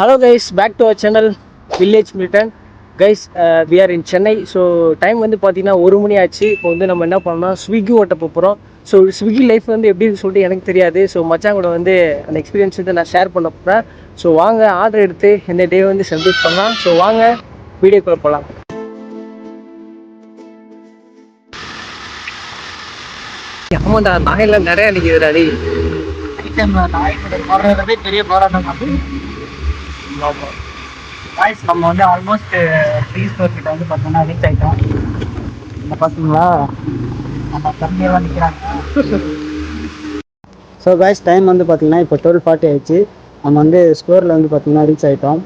Hello guys, back to our channel Village Militant. Guys, we are in Chennai. So time வந்து பார்த்தீங்கன்னா 1 மணி ஆச்சு. இப்போ வந்து நம்ம என்ன பண்ணோம்னா ஸ்விக்கி ஓட்ட போகிறோம். ஸோ ஸ்விக்கி லைஃப் வந்து எப்படின்னு சொல்லிட்டு எனக்கு தெரியாது. ஸோ மச்சான் கூட வந்து அந்த எக்ஸ்பீரியன்ஸ் வந்து நான் ஷேர் பண்ண போகிறேன். ஸோ வாங்க ஆர்டர் எடுத்து இந்த டே வந்து செலிப்ரேட் பண்ணலாம். ஸோ வாங்க வீடியோக்குள்ள போகலாம். ஆமாண்டா, நாயெல்லாம் நிறையா நிற்கிதுடா. பெரிய போராட்டம் வாய்ஸ் நம்ம வந்து ஆல்மோஸ்ட் த்ரீ ஸ்டோர் கிட்ட வந்து பார்த்தோம்னா ரீச் ஆகிட்டோம். இந்த பார்த்தீங்களா நம்ம தம்பியெல்லாம் நிற்கிறாங்க. ஸோ காய்ஸ் டைம் வந்து பார்த்தீங்கன்னா இப்போ 12:40 ஆயிடுச்சு. நம்ம வந்து ஸ்டோரில் வந்து பார்த்தீங்கன்னா ரீச் ஆகிட்டோம்.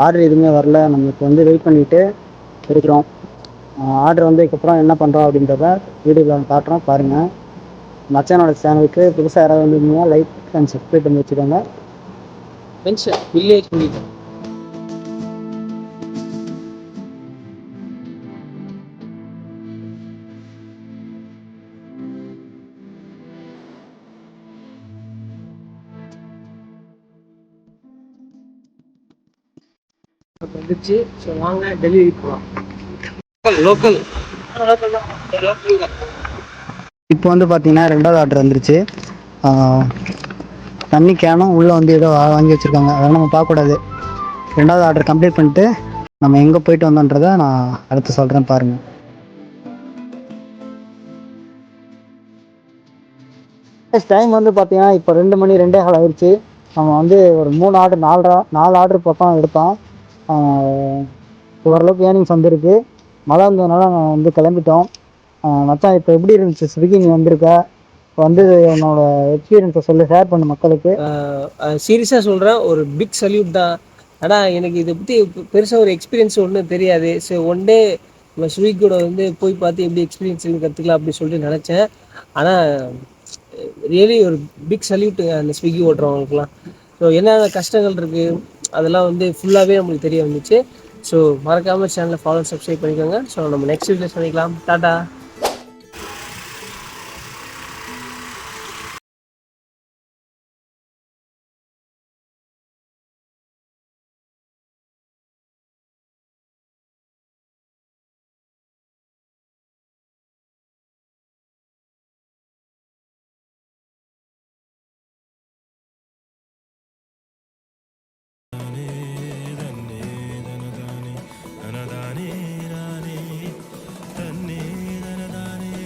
ஆர்டர் எதுவுமே வரல. நம்மளுக்கு வந்து வெயிட் பண்ணிவிட்டு இருக்கிறோம். ஆர்டர் வந்ததுக்கப்புறம் என்ன பண்ணுறோம் அப்படின்றத வீடியோவில் காட்டுறோம் பாருங்கள். மச்சானோட சேனலுக்கு புதுசாக யாராவது வந்துருந்தீங்கன்னா லைக் அண்ட் சப்ஸ்கிரைப் பண்ணி வச்சுக்கோங்க. Village Militant. வந்துச்சு. ஸோ வாங்க டெலிவரி போகலாம். லோக்கல் இப்போ வந்து பார்த்தீங்கன்னா 2வது ஆர்டர் வந்துருச்சு. தண்ணி கேனும் உள்ளே வந்து ஏதோ வாங்கி வச்சுருக்காங்க, அதெல்லாம் நம்ம பார்க்கக்கூடாது. 2வது ஆர்டர் கம்ப்ளீட் பண்ணிட்டு நம்ம எங்கே போயிட்டு வந்தோன்றதை நான் அடுத்து சொல்கிறேன் பாருங்கள். டைம் வந்து பார்த்தீங்கன்னா இப்போ 2 மணி 2:15 ஆயிடுச்சு. நம்ம வந்து ஒரு 3 ஆர்டர் 4 ஆர்டர் பக்கம் எடுத்தோம். ஓரளவுக்கு ஏர்னிங்ஸ் வந்துருக்கு. மழை வந்ததுனால நான் வந்து கிளம்பிட்டோம். மச்சான் இப்போ எப்படி இருந்துச்சு ஸ்விக்கி நீ வந்திருக்க? வந்து என்னோட எக்ஸ்பீரியன்ஸை ஷேர் பண்ண மக்களுக்கு. சீரியஸாக சொல்கிறேன், ஒரு பிக் சல்யூட் தான். ஆனால் எனக்கு இதை பற்றி பெருசாக ஒரு எக்ஸ்பீரியன்ஸ் ஒன்றும் தெரியாது. ஸோ ஒன் டே நம்ம ஸ்விக்கி கூட வந்து போய் பார்த்து எப்படி எக்ஸ்பீரியன்ஸ் கற்றுக்கலாம் அப்படின்னு சொல்லிட்டு நினச்சேன். ஆனால் ரியலி ஒரு பிக் சல்யூட் அந்த ஸ்விக்கி ஓட்டுறவங்களுக்குலாம். ஸோ என்னென்ன கஷ்டங்கள் இருக்குது அதெல்லாம் வந்து ஃபுல்லாகவே நம்மளுக்கு தெரிய வந்துச்சு. ஸோ மறக்காமல் சேனலை ஃபாலோ சப்ஸ்கிரைப் பண்ணிக்கோங்க. ஸோ நம்ம நெக்ஸ்ட் வீடியோ சந்திக்கலாம். டாடா.